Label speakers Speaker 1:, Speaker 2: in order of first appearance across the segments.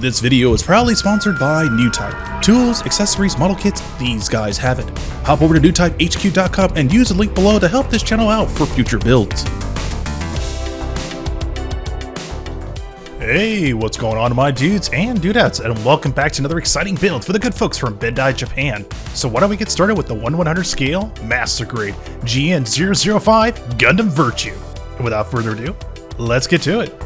Speaker 1: This video is proudly sponsored by Newtype. Tools, accessories, model kits, these guys have it. Hop over to newtypehq.com and use the link below to help this channel out for future builds. Hey, what's going on my dudes and dudettes, and welcome back to another exciting build for the good folks from Bandai, Japan. So why don't we get started with the 1/100 scale, Master Grade, GN005 Gundam Virtue. And without further ado, let's get to it.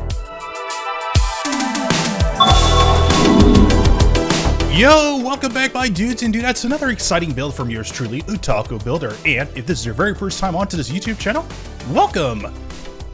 Speaker 1: Yo, welcome back my dudes and dudettes, another exciting build from yours truly, Otaku Builder. And if this is your very first time onto this YouTube channel, welcome!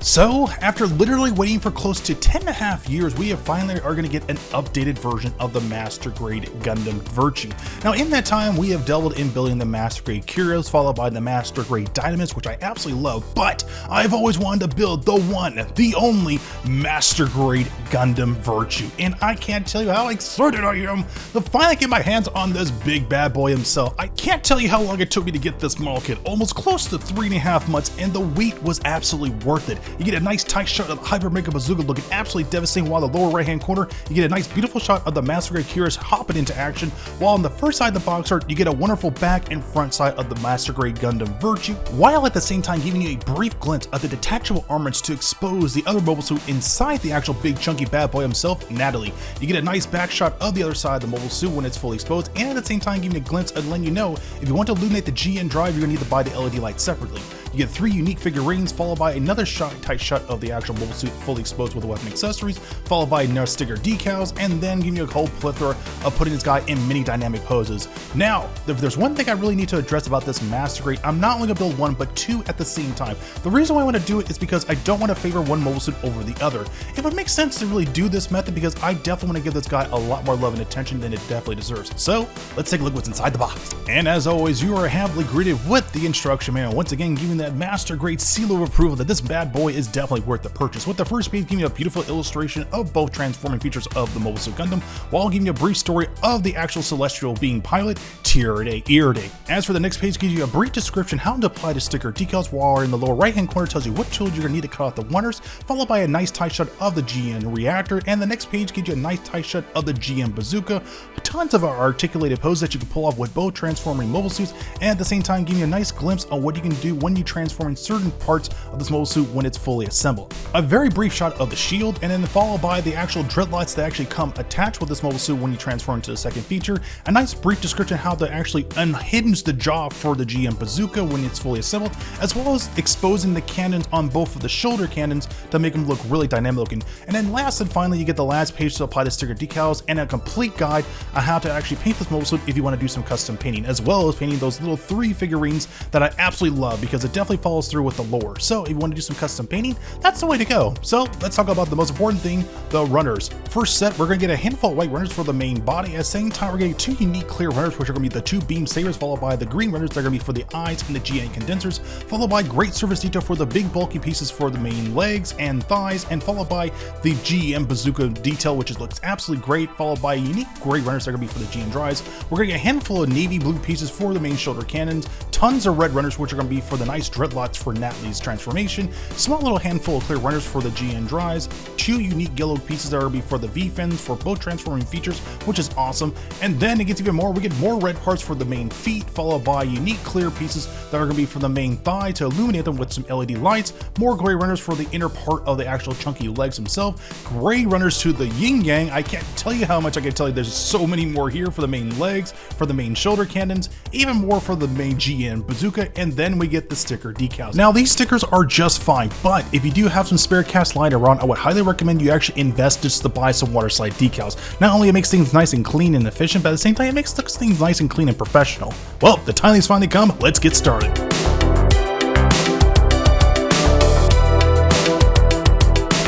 Speaker 1: So, after literally waiting for close to 10.5 years, we finally are going to get an updated version of the Master Grade Gundam Virtue. Now, in that time, we have dabbled in building the Master Grade Kyros, followed by the Master Grade Dynamis, which I absolutely love, but I've always wanted to build the one, the only Master Grade Gundam Virtue. And I can't tell you how excited I am to finally get my hands on this big bad boy himself. I can't tell you how long it took me to get this model kit, almost close to 3.5 months, and the wait was absolutely worth it. You get a nice tight shot of the Hyper Mega Bazooka looking absolutely devastating, while the lower right hand corner you get a nice beautiful shot of the Master Grade Kyros hopping into action, while on the first side of the box art you get a wonderful back and front side of the Master Grade Gundam Virtue, while at the same time giving you a brief glimpse of the detachable armaments to expose the other mobile suit inside the actual big chunky bad boy himself, Natalie. You get a nice back shot of the other side of the mobile suit when it's fully exposed, and at the same time giving you a glimpse and letting you know if you want to illuminate the GN drive, you're going to need to buy the L.E.D Lights separately. You get 3 unique figurines, followed by another tight shot of the actual mobile suit fully exposed with the weapon accessories, followed by no sticker decals, and then giving you a whole plethora of putting this guy in many dynamic poses. Now, if there's one thing I really need to address about this Master Grade, I'm not only going to build one, but 2 at the same time. The reason why I want to do it is because I don't want to favor one mobile suit over the other. It would make sense to really do this method because I definitely want to give this guy a lot more love and attention than it definitely deserves. So, let's take a look what's inside the box. And as always, you are happily greeted with the instruction manual, once again giving that Master Grade seal of approval that this bad boy is definitely worth the purchase, with the first page giving you a beautiful illustration of both transforming features of the Mobile Suit Gundam, while giving you a brief story of the actual celestial being pilot, Tirade. As for the next page, gives you a brief description how to apply the sticker decals, while in the lower right hand corner tells you what tools you're going to need to cut off the runners, followed by a nice tight shot of the GN reactor, and the next page gives you a nice tight shot of the GN bazooka. Tons of articulated poses that you can pull off with both transforming mobile suits, and at the same time giving you a nice glimpse of what you can do when you transform in certain parts of this mobile suit when it's fully assembled. A very brief shot of the shield, and then followed by the actual dreadlights that actually come attached with this mobile suit when you transform into the second feature. A nice brief description how to actually unhinge the jaw for the GN bazooka when it's fully assembled, as well as exposing the cannons on both of the shoulder cannons to make them look really dynamic looking. And then last and finally, you get the last page to apply the sticker decals and a complete guide on how to actually paint this mobile suit if you want to do some custom painting, as well as painting those little 3 figurines that I absolutely love because it definitely follows through with the lore. So if you want to do some custom painting, that's the way to go. So let's talk about the most important thing, the runners. First set, we're going to get a handful of white runners for the main body. At the same time, we're getting 2 unique clear runners, which are going to be the 2 beam sabers, followed by the green runners that are going to be for the eyes and the GN condensers, followed by great surface detail for the big bulky pieces for the main legs and thighs, and followed by the GN bazooka detail, which looks absolutely great, followed by unique gray runners that are going to be for the GN drives. We're going to get a handful of navy blue pieces for the main shoulder cannons, tons of red runners, which are going to be for the nice dreadlocks for Natalie's transformation, small little handful of clear runners for the GN drives, 2 unique yellow pieces that are going to be for the V-fins for both transforming features, which is awesome. And then it gets even more, we get more red parts for the main feet, followed by unique clear pieces that are going to be for the main thigh to illuminate them with some LED lights, more gray runners for the inner part of the actual chunky legs themselves, gray runners to the yin yang. I can't tell you how much I can tell you, there's so many more here for the main legs, for the main shoulder cannons, even more for the main GN bazooka, and then we get the sticker decals. Now these stickers are just fine, but if you do have some spare cash lying around, I would highly recommend you actually invest just to buy some water slide decals. Not only it makes things nice and clean and efficient, but at the same time it makes things nice and clean and professional. Well, the time has finally come, let's get started.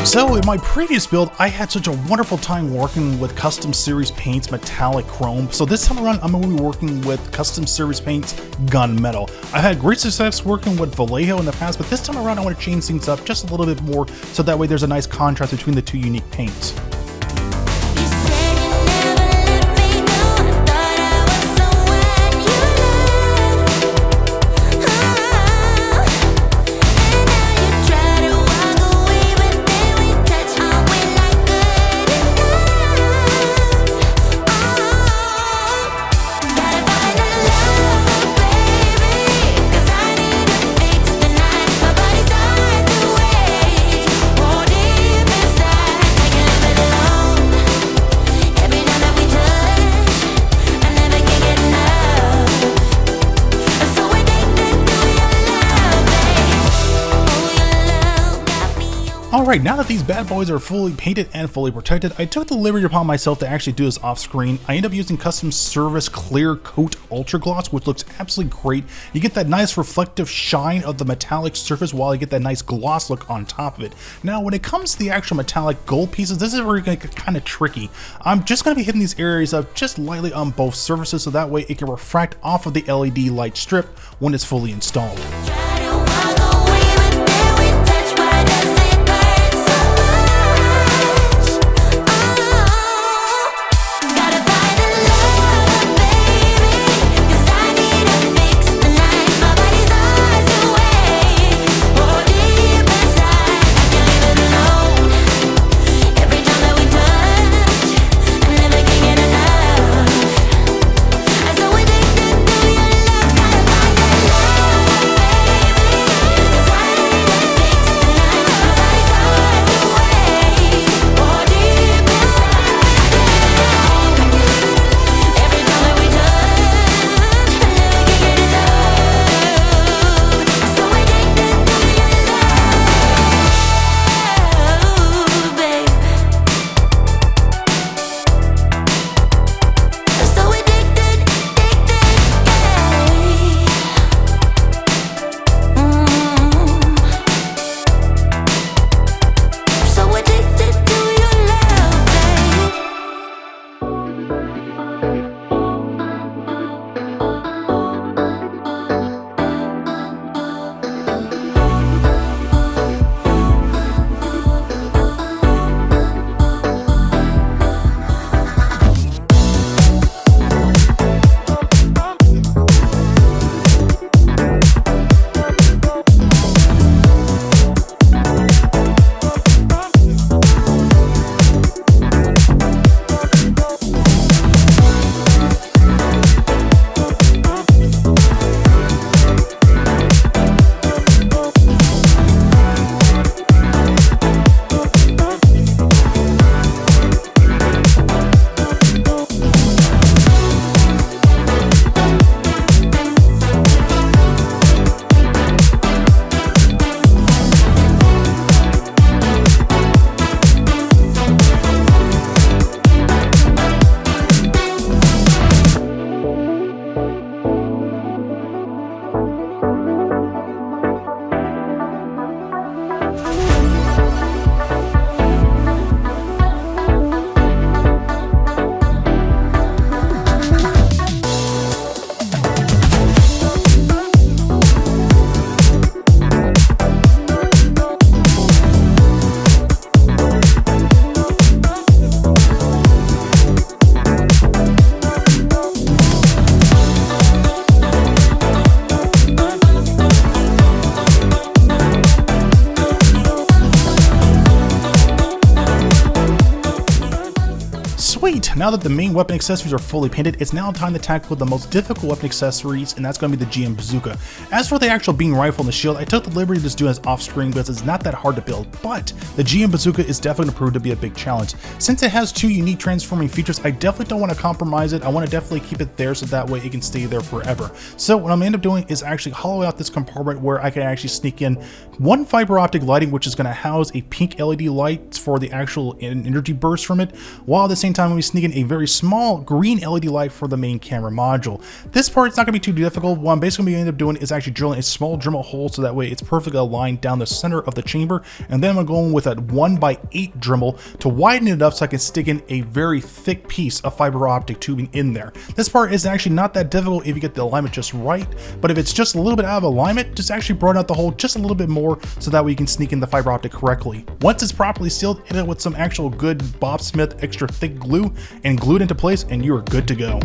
Speaker 1: So in my previous build, I had such a wonderful time working with custom series paints, metallic chrome. So this time around, I'm going to be working with custom series paints, gunmetal. I've had great success working with Vallejo in the past, but this time around, I want to change things up just a little bit more, so that way there's a nice contrast between the 2 unique paints. Alright, now that these bad boys are fully painted and fully protected, I took the liberty upon myself to actually do this off screen. I ended up using Custom Service Clear Coat Ultra Gloss, which looks absolutely great. You get that nice reflective shine of the metallic surface while you get that nice gloss look on top of it. Now, when it comes to the actual metallic gold pieces, this is where it's going to get kind of tricky. I'm just going to be hitting these areas up just lightly on both surfaces so that way it can refract off of the LED light strip when it's fully installed. Sweet! Now that the main weapon accessories are fully painted, it's now time to tackle the most difficult weapon accessories, and that's going to be the GM Bazooka. As for the actual beam rifle and the shield, I took the liberty of just doing this off screen because it's not that hard to build, but the GM Bazooka is definitely going to prove to be a big challenge. Since it has two unique transforming features, I definitely don't want to compromise it. I want to definitely keep it there so that way it can stay there forever. So what I'm going to end up doing is actually hollow out this compartment where I can actually sneak in one fiber optic lighting, which is going to house a pink LED light for the actual energy burst from it, while at the same time we sneak in a very small green LED light for the main camera module. This part is not going to be too difficult. What I'm basically going to end up doing is actually drilling a small Dremel hole so that way it's perfectly aligned down the center of the chamber, and then I'm going with a 1x8 Dremel to widen it up so I can stick in a very thick piece of fiber optic tubing in there. This part is actually not that difficult if you get the alignment just right, but if it's just a little bit out of alignment, just actually broaden out the hole just a little bit more so that way you can sneak in the fiber optic correctly. Once it's properly sealed, hit it with some actual good Bob Smith extra thick glue and glue it into place, and you are good to go.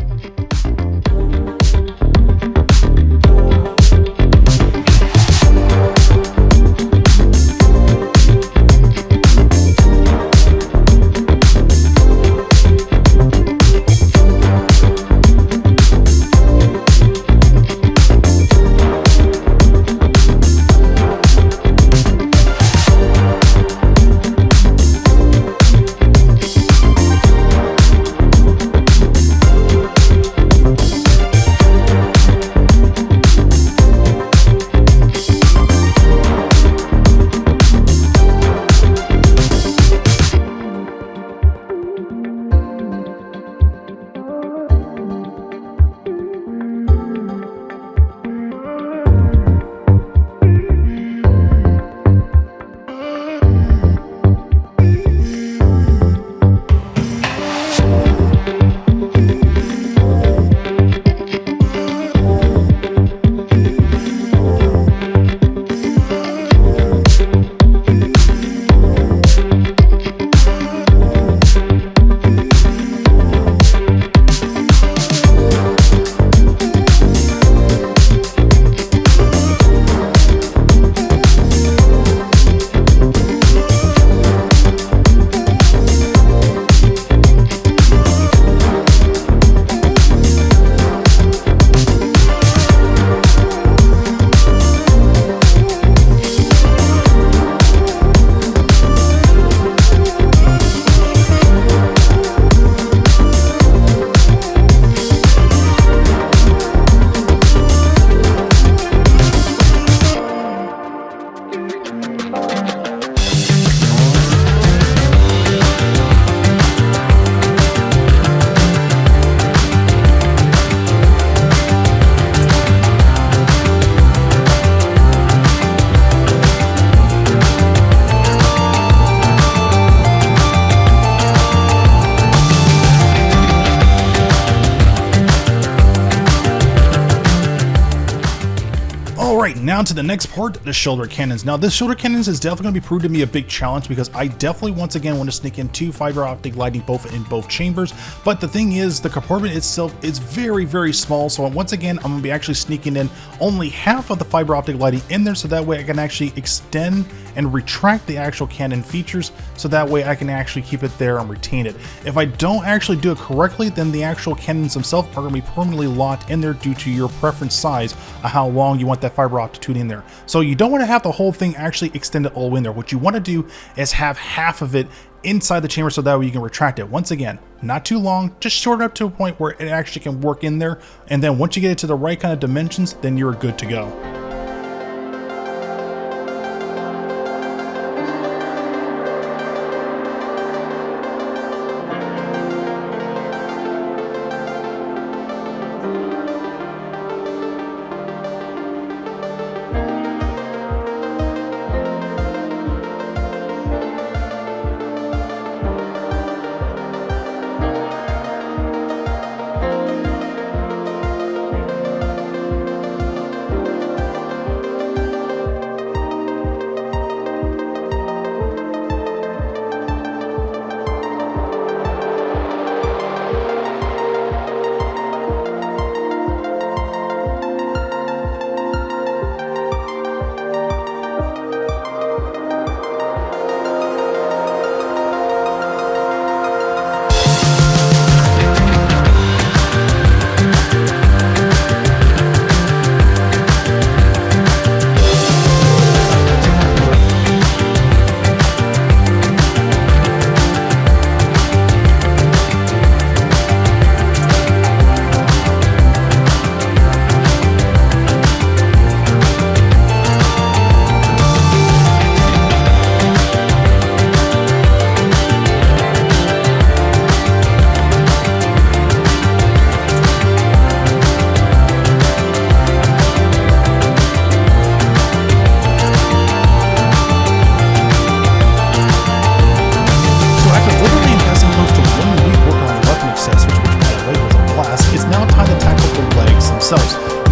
Speaker 1: Now to the next part, the shoulder cannons. Now this shoulder cannons is definitely going to be proved to be a big challenge because I definitely once again want to sneak in 2 fiber optic lighting in both chambers. But the thing is, the compartment itself is very small, so once again I'm going to be actually sneaking in only half of the fiber optic lighting in there, so that way I can actually extend and retract the actual cannon features, so that way I can actually keep it there and retain it. If I don't actually do it correctly, then the actual cannons themselves are going to be permanently locked in there due to your preference size of how long you want that fiber optic tube in there. So you don't want to have the whole thing actually extended all the way in there. What you want to do is have half of it inside the chamber, so that way you can retract it. Once again, not too long, just short it up to a point where it actually can work in there, and then once you get it to the right kind of dimensions, then you're good to go.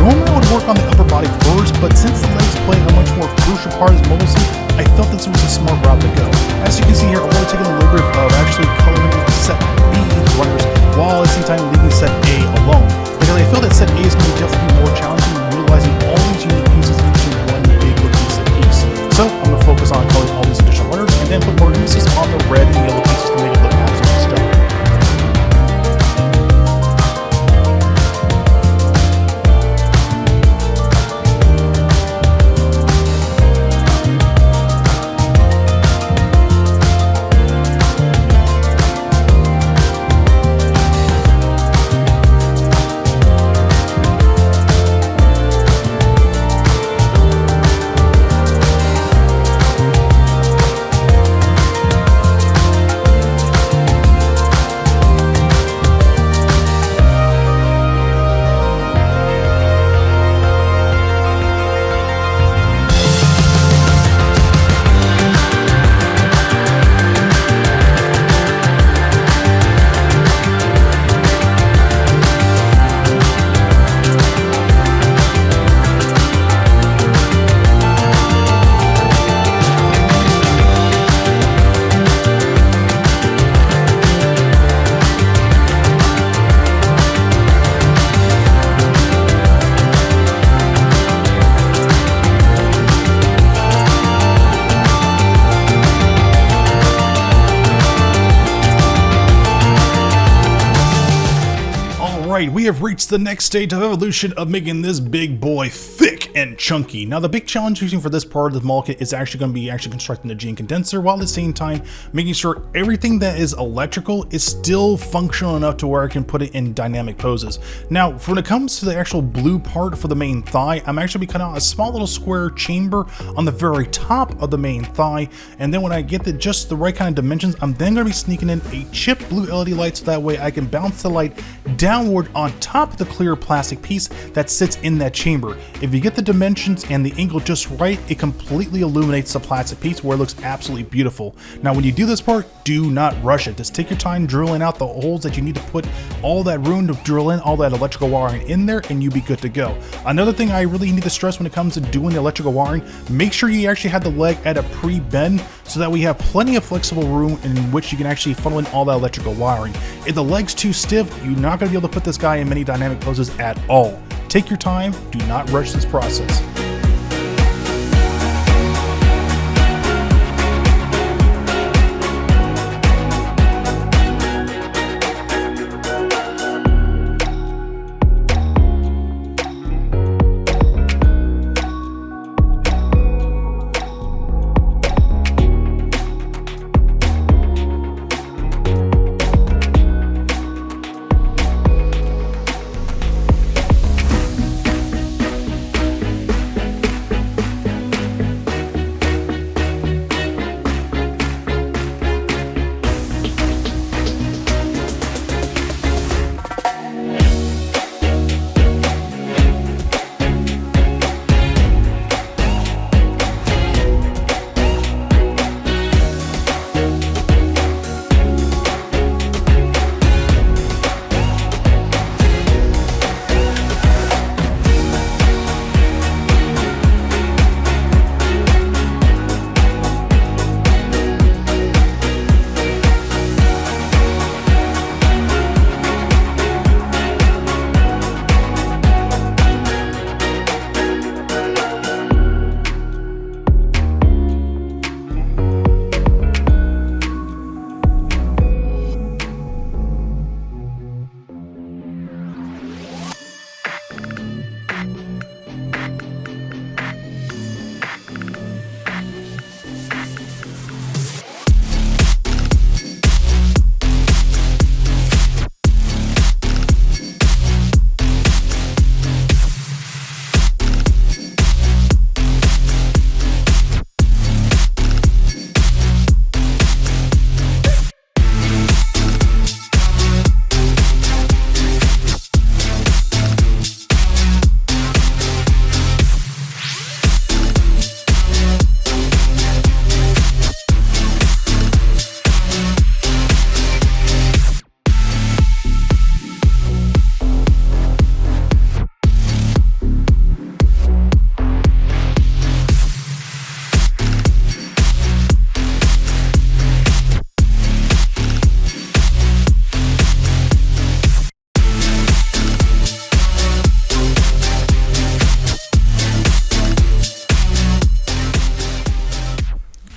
Speaker 1: Normally I would work on the upper body first, but since the legs play a much more crucial part of mobility, I felt this was a smart route to go. As you can see here, I'm only taking the liberty of actually coloring set B runners, while at the same time leaving set A alone. Because I feel that set A is going to definitely be more challenging than utilizing all these unique pieces into one big looking set piece. So I'm going to focus on coloring all these additional runners, and then put more emphasis on the red and yellow pieces to make it look absolutely stunning. Alright, we have reached the next stage of evolution of making this big boy thick and chunky. Now the big challenge using for this part of the model kit is actually going to be constructing the gene condenser, while at the same time making sure everything that is electrical is still functional enough to where I can put it in dynamic poses. Now when it comes to the actual blue part for the main thigh, I'm actually be cutting out a small little square chamber on the very top of the main thigh, and then when I get just the right kind of dimensions, I'm then going to be sneaking in a chip blue LED light, so that way I can bounce the light downward cord on top of the clear plastic piece that sits in that chamber. If you get the dimensions and the angle just right, it completely illuminates the plastic piece where it looks absolutely beautiful. Now when you do this part, do not rush it. Just take your time drilling out the holes that you need to put all that room to drill in all that electrical wiring in there, and you'll be good to go. Another thing I really need to stress when it comes to doing the electrical wiring, make sure you actually have the leg at a pre-bend so that we have plenty of flexible room in which you can actually funnel in all that electrical wiring. If the leg's too stiff, you're not going to be able to put this guy in many dynamic poses at all. Take your time, do not rush this process.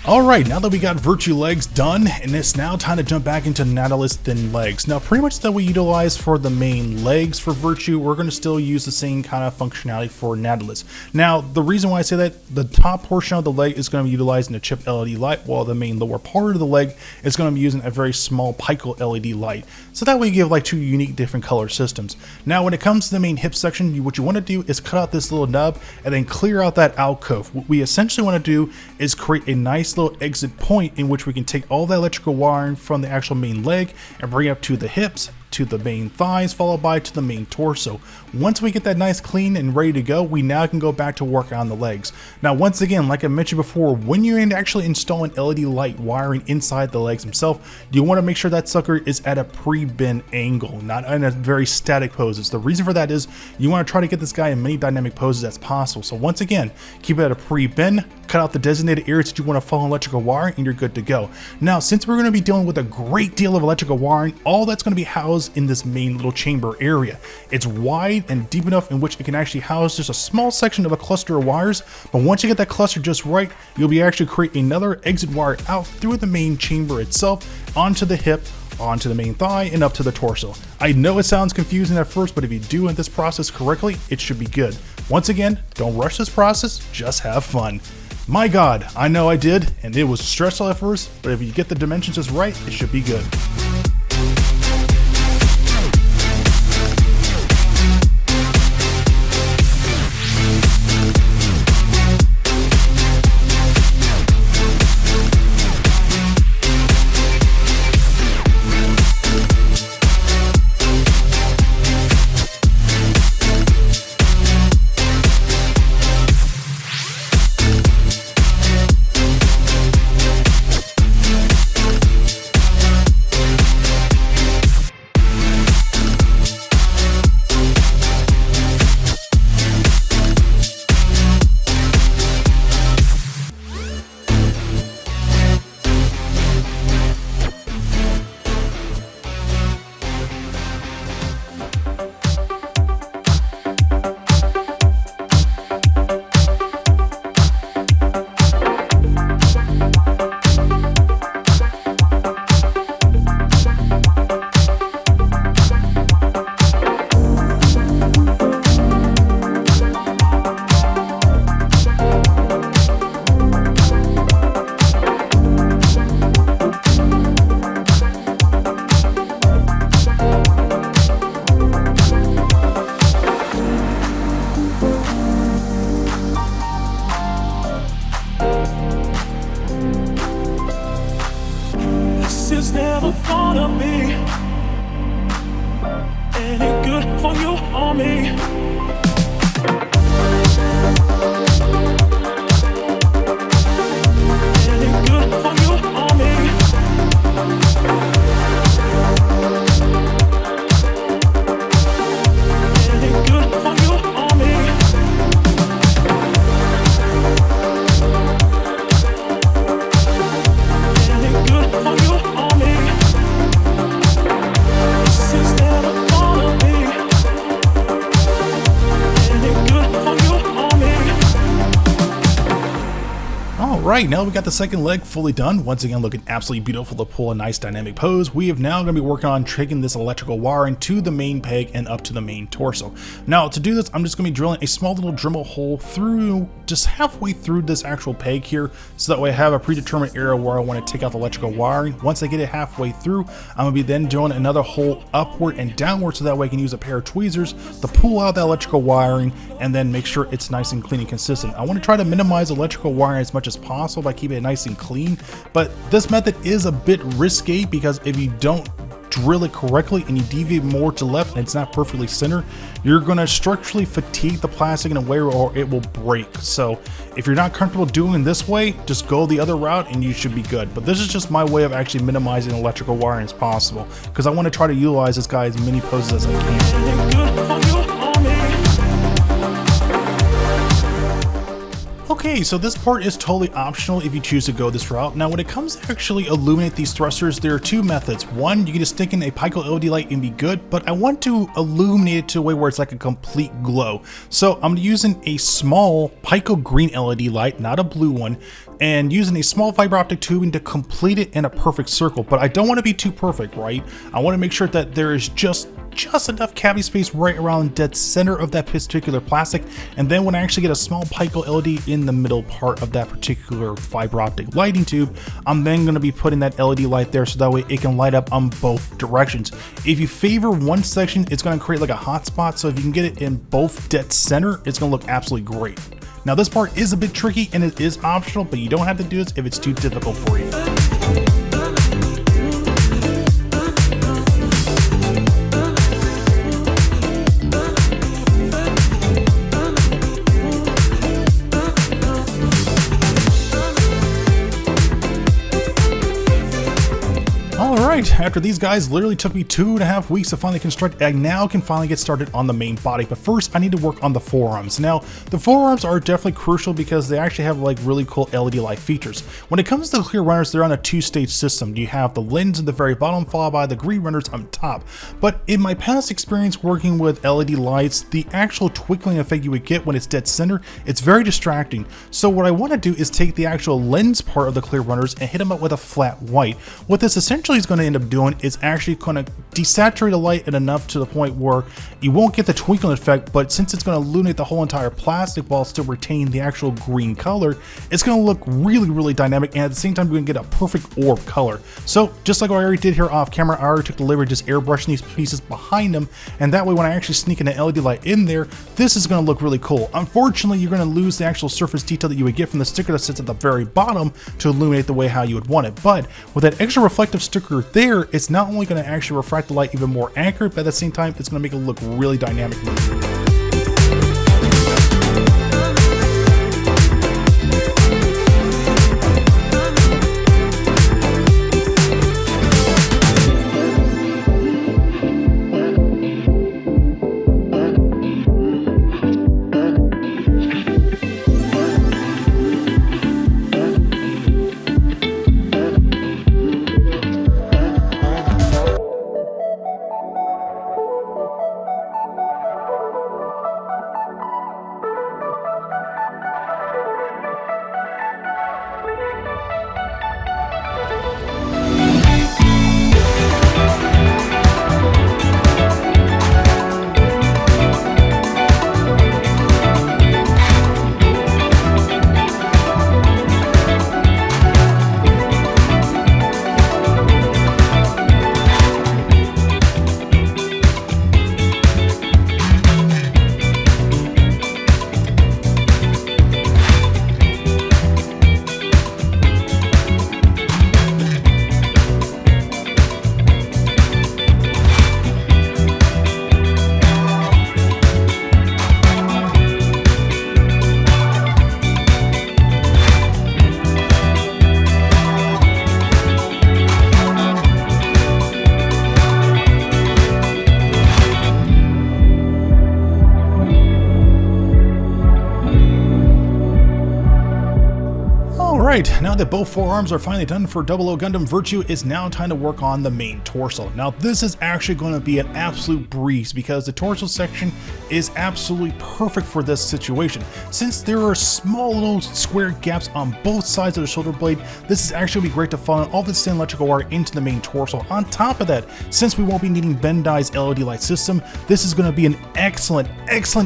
Speaker 1: Alright, now that we got Virtue legs done, and it's now time to jump back into Nautilus thin legs. Now pretty much that we utilize for the main legs for Virtue, we're going to still use the same kind of functionality for Nautilus. Now the reason why I say that, the top portion of the leg is going to be utilizing a chip LED light, while the main lower part of the leg is going to be using a very small Pico LED light. So that way you give like two unique different color systems. Now when it comes to the main hip section, what you want to do is cut out this little nub and then clear out that alcove. What we essentially want to do is create a nice little exit point in which we can take all the electrical wiring from the actual main leg and bring it up to the hips, to the main thighs, followed by to the main torso. Once we get that nice clean and ready to go, we now can go back to work on the legs. Now once again, like I mentioned before, when you're actually installing LED light wiring inside the legs themselves, you want to make sure that sucker is at a pre-bend angle, not in a very static poses. The reason for that is you want to try to get this guy in many dynamic poses as possible. So once again, keep it at a pre-bend, cut out the designated areas that you want to follow electrical wiring, and you're good to go. Now since we're going to be dealing with a great deal of electrical wiring, all that's going to be housed in this main little chamber area. It's wide and deep enough in which it can actually house just a small section of a cluster of wires, but once you get that cluster just right, you'll be actually create another exit wire out through the main chamber itself, onto the hip, onto the main thigh, and up to the torso. I know it sounds confusing at first, but if you do this process correctly, it should be good. Once again, don't rush this process, just have fun. My God, I know I did, and it was stressful at first, but if you get the dimensions just right, it should be good.
Speaker 2: is never gonna be any good for you or me. Any good for you or me. Any good for you or me. Any good for you or me. This is never gonna be any good for you or me.
Speaker 1: Alright, now we got the second leg fully done. Once again, looking absolutely beautiful to pull a nice dynamic pose. We have now going to be working on taking this electrical wiring to the main peg and up to the main torso. Now, to do this, I'm just going to be drilling a small little Dremel hole through, just halfway through this actual peg here, so that way I have a predetermined area where I want to take out the electrical wiring. Once I get it halfway through, I'm going to be then drilling another hole upward and downward, so that way I can use a pair of tweezers to pull out the electrical wiring and then make sure it's nice and clean and consistent. I want to try to minimize electrical wiring as much as possible by keeping it nice and clean, but this method is a bit risky because if you don't drill it correctly and you deviate more to the left and it's not perfectly centered, you're going to structurally fatigue the plastic in a way or it will break. So if you're not comfortable doing this way, just go the other route and you should be good. But this is just my way of actually minimizing electrical wiring as possible, because I want to try to utilize this guy as many poses as I can. Okay, so this part is totally optional if you choose to go this route. Now, when it comes to actually illuminate these thrusters, there are two methods. One, you can just stick in a Pico LED light and be good, but I want to illuminate it to a way where it's like a complete glow. So I'm using a small Pico green LED light, not a blue one, and using a small fiber optic tubing to complete it in a perfect circle. But I don't want to be too perfect, right? I want to make sure that there is just enough cavity space right around dead center of that particular plastic, and then when I actually get a small Pico LED in the middle part of that particular fiber optic lighting tube, I'm then going to be putting that LED light there so that way it can light up on both directions. If you favor one section, it's going to create like a hot spot, so if you can get it in both dead center, it's going to look absolutely great. Now, this part is a bit tricky and it is optional, but you don't have to do this if it's too difficult for you. Alright, after these guys literally took me 2.5 weeks to finally construct, I now can finally get started on the main body. But first, I need to work on the forearms. Now, the forearms are definitely crucial because they actually have like really cool LED light features. When it comes to the clear runners, they're on a two-stage system. You have the lens at the very bottom, followed by the green runners on top. But in my past experience working with LED lights, the actual twinkling effect you would get when it's dead center, it's very distracting. So what I want to do is take the actual lens part of the clear runners and hit them up with a flat white. What this essentially is going to end up doing is actually going to desaturate the light enough to the point where you won't get the twinkling effect, but since it's going to illuminate the whole entire plastic while still retaining the actual green color, it's going to look really dynamic, and at the same time you're going to get a perfect orb color. So just like what I already did here off camera, I already took the liberty of just airbrushing these pieces behind them, and that way when I actually sneak an LED light in there, this is going to look really cool. Unfortunately, you're going to lose the actual surface detail that you would get from the sticker that sits at the very bottom to illuminate the way how you would want it. But with that extra reflective sticker there, it's not only going to actually refract the light even more accurate, but at the same time, it's going to make it look really dynamic. Alright, now that both forearms are finally done for 00 Gundam Virtue, it's now time to work on the main torso. Now this is actually going to be an absolute breeze because the torso section is absolutely perfect for this situation. Since there are small little square gaps on both sides of the shoulder blade, this is actually going to be great to funnel all the thin electrical wire into the main torso. On top of that, since we won't be needing Bandai's L.E.D Light system, this is going to be an excellent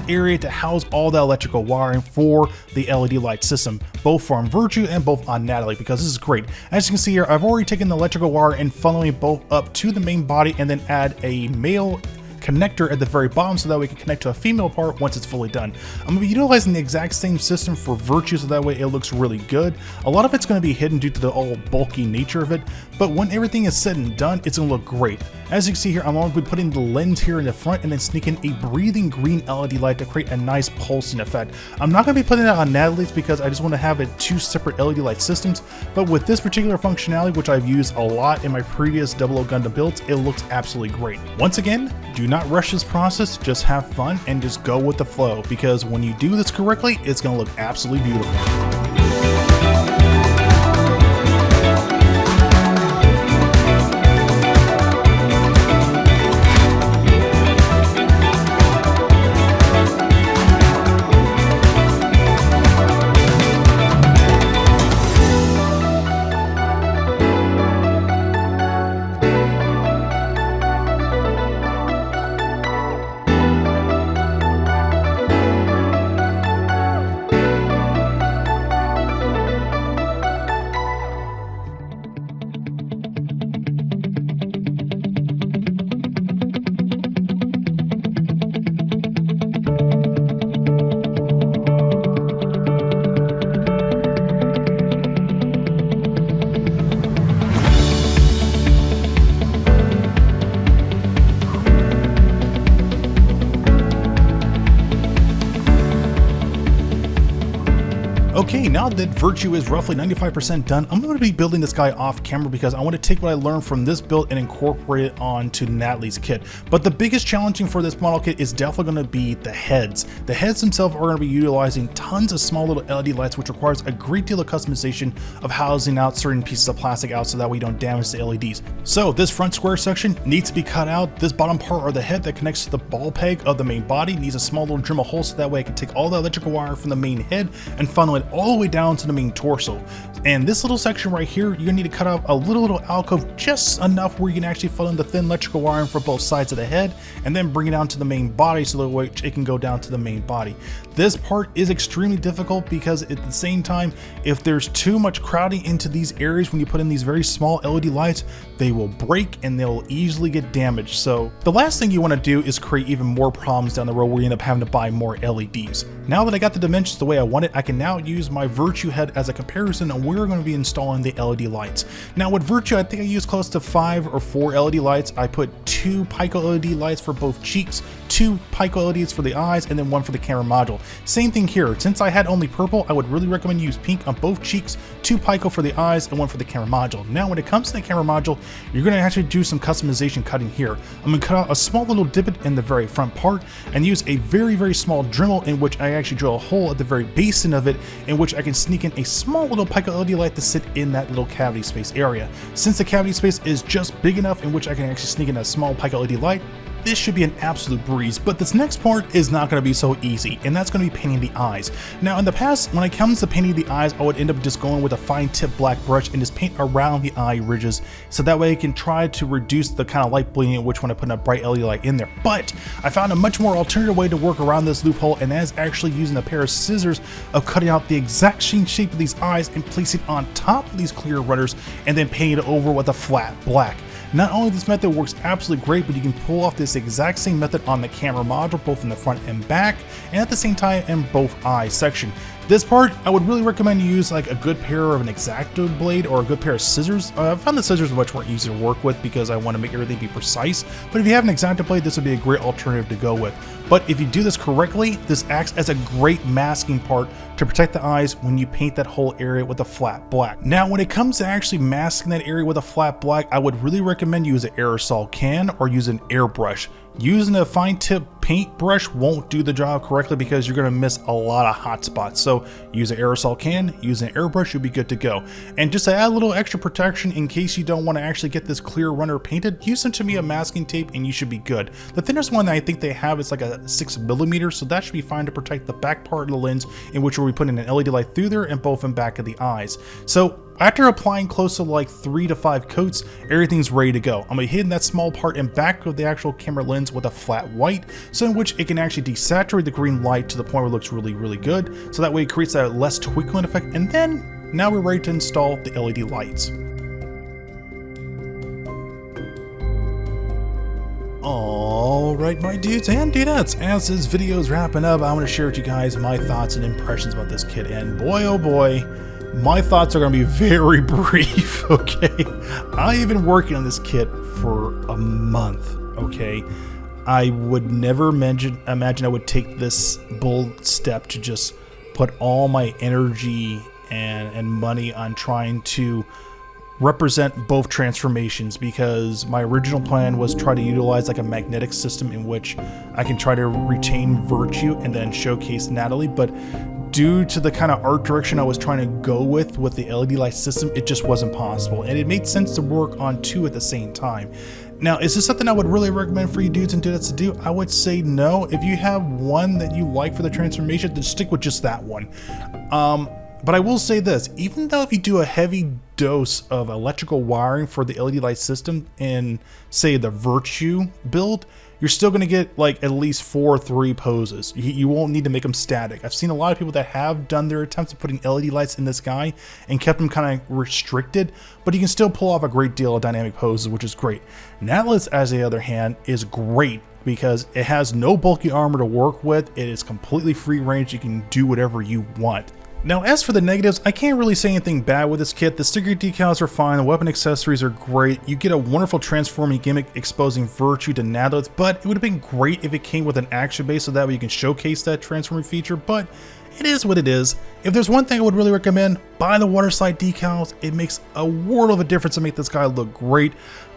Speaker 1: area to house all the electrical wiring for the L.E.D Light system, both from Virtue and both on Natalie, because this is great. As you can see here, I've already taken the electrical wire and funneling both up to the main body and then add a male connector at the very bottom so that we can connect to a female part once it's fully done. I'm going to be utilizing the exact same system for Virtue so that way it looks really good. A lot of it's going to be hidden due to the all bulky nature of it, but when everything is said and done, it's going to look great. As you can see here, I'm going to be putting the lens here in the front and then sneaking a breathing green LED light to create a nice pulsing effect. I'm not going to be putting that on Natalie's because I just want to have it two separate LED light systems, but with this particular functionality, which I've used a lot in my previous 00 Gundam builds, it looks absolutely great. Once again, do not rush this process, just have fun and just go with the flow, because when you do this correctly, it's going to look absolutely beautiful. Okay, now that Virtue is roughly 95% done, I'm going to be building this guy off camera because I want to take what I learned from this build and incorporate it onto Natalie's kit. But the biggest challenging for this model kit is definitely going to be the heads. The heads themselves are going to be utilizing tons of small little LED lights, which requires a great deal of customization of housing out certain pieces of plastic out so that we don't damage the LEDs. So this front square section needs to be cut out. This bottom part or the head that connects to the ball peg of the main body needs a small little Dremel hole so that way I can take all the electrical wire from the main head and funnel it all the way down to the main torso. And this little section right here, you're gonna need to cut out a little alcove just enough where you can actually funnel in the thin electrical wiring for both sides of the head and then bring it down to the main body so that way it can go down to the main body. This part is extremely difficult because at the same time, if there's too much crowding into these areas when you put in these very small LED lights, they will break and they'll easily get damaged. So the last thing you want to do is create even more problems down the road where you end up having to buy more LEDs. Now that I got the dimensions the way I want it, I can now use my Virtue head as a comparison on where we're going to be installing the LED lights. Now with Virtue, I think I used close to 5 or 4 LED lights. I put 2 Pico LED lights for both cheeks, 2 Pico LEDs for the eyes, and then 1 for the camera module. Same thing here. Since I had only purple, I would really recommend you use pink on both cheeks, 2 Pico for the eyes, and 1 for the camera module. Now when it comes to the camera module, you're going to actually do some customization cutting here. I'm going to cut out a small little divot in the very front part and use a very small Dremel in which I actually drill a hole at the very basin of it in which I can sneak in a small little Pico LED light to sit in that little cavity space area. Since the cavity space is just big enough in which I can actually sneak in a small Pico LED light, this should be an absolute breeze. But this next part is not going to be so easy, and that's going to be painting the eyes. Now in the past, when it comes to painting the eyes, I would end up just going with a fine tip black brush and just paint around the eye ridges, so that way I can try to reduce the kind of light bleeding in which when I put a bright LED light in there. But I found a much more alternative way to work around this loophole, and that is actually using a pair of scissors of cutting out the exact same shape of these eyes and placing it on top of these clear runners and then painting it over with a flat black. Not only this method works absolutely great, but you can pull off this exact same method on the camera module, both in the front and back, and at the same time in both eye section. This part, I would really recommend you use like a good pair of an X-Acto blade or a good pair of scissors. I found the scissors much more easier to work with because I want to make everything be precise, but if you have an X-Acto blade, this would be a great alternative to go with. But if you do this correctly, this acts as a great masking part to protect the eyes when you paint that whole area with a flat black. Now, when it comes to actually masking that area with a flat black, I would really recommend you use an aerosol can or use an airbrush. Using a fine tip paintbrush won't do the job correctly because you're going to miss a lot of hot spots. So use an aerosol can, use an airbrush, you'll be good to go. And just to add a little extra protection in case you don't want to actually get this clear runner painted, use some Tamiya masking tape and you should be good. The thinnest one that I think they have is like a 6mm, so that should be fine to protect the back part of the lens, in which we'll be putting an LED light through there and both in back of the eyes. So after applying close to like 3 to 5 coats, everything's ready to go. I'm going to hit that small part in back of the actual camera lens with a flat white, so in which it can actually desaturate the green light to the point where it looks really, really good. So that way it creates that less twinkling effect. And then now we're ready to install the LED lights. Alright, my dudes and dudettes, as this video is wrapping up, I want to share with you guys my thoughts and impressions about this kit. And boy, oh boy, my thoughts are going to be very brief, okay? I've been working on this kit for a month, okay? I would never imagine I would take this bold step to just put all my energy and money on trying to represent both transformations, because my original plan was try to utilize like a magnetic system in which I can try to retain Virtue and then showcase Natalie, but due to the kind of art direction I was trying to go with the LED light system, it just wasn't possible, and it made sense to work on two at the same time. Now, is this something I would really recommend for you dudes and dudettes to do? I would say no. If you have one that you like for the transformation, then stick with just that one. But I will say this, even though if you do a heavy dose of electrical wiring for the LED light system in, say, the Virtue build, you're still going to get like at least 4 or 3 poses. You won't need to make them static. I've seen a lot of people that have done their attempts at putting LED lights in this guy and kept them kind of restricted, but you can still pull off a great deal of dynamic poses, which is great. Atlas, as the other hand, is great because it has no bulky armor to work with. It is completely free range. You can do whatever you want. Now, as for the negatives, I can't really say anything bad with this kit. The sticker decals are fine, the weapon accessories are great, you get a wonderful transforming gimmick exposing Virtue to Natalie, but it would have been great if it came with an action base so that way you can showcase that transforming feature, but it is what it is. If there's one thing I would really recommend, buy the water slide decals. It makes a world of a difference to make this guy look great.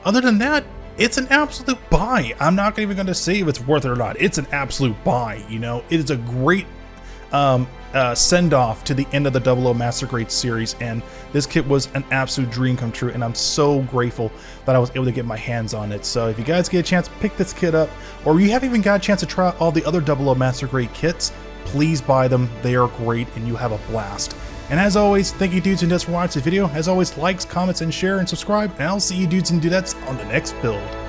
Speaker 1: Other than that, it's an absolute buy. I'm not even going to say if it's worth it or not. It's an absolute buy, you know. It is a great send-off to the end of the 00 Master Grade series, and this kit was an absolute dream come true, and I'm so grateful that I was able to get my hands on it. So if you guys get a chance, pick this kit up, or you haven't even got a chance to try out all the other 00 Master Grade kits, please buy them. They are great and you have a blast. And as always, thank you dudes and dudettes for watching this video. As always, likes, comments, and share and subscribe, and I'll see you dudes and dudettes on the next build.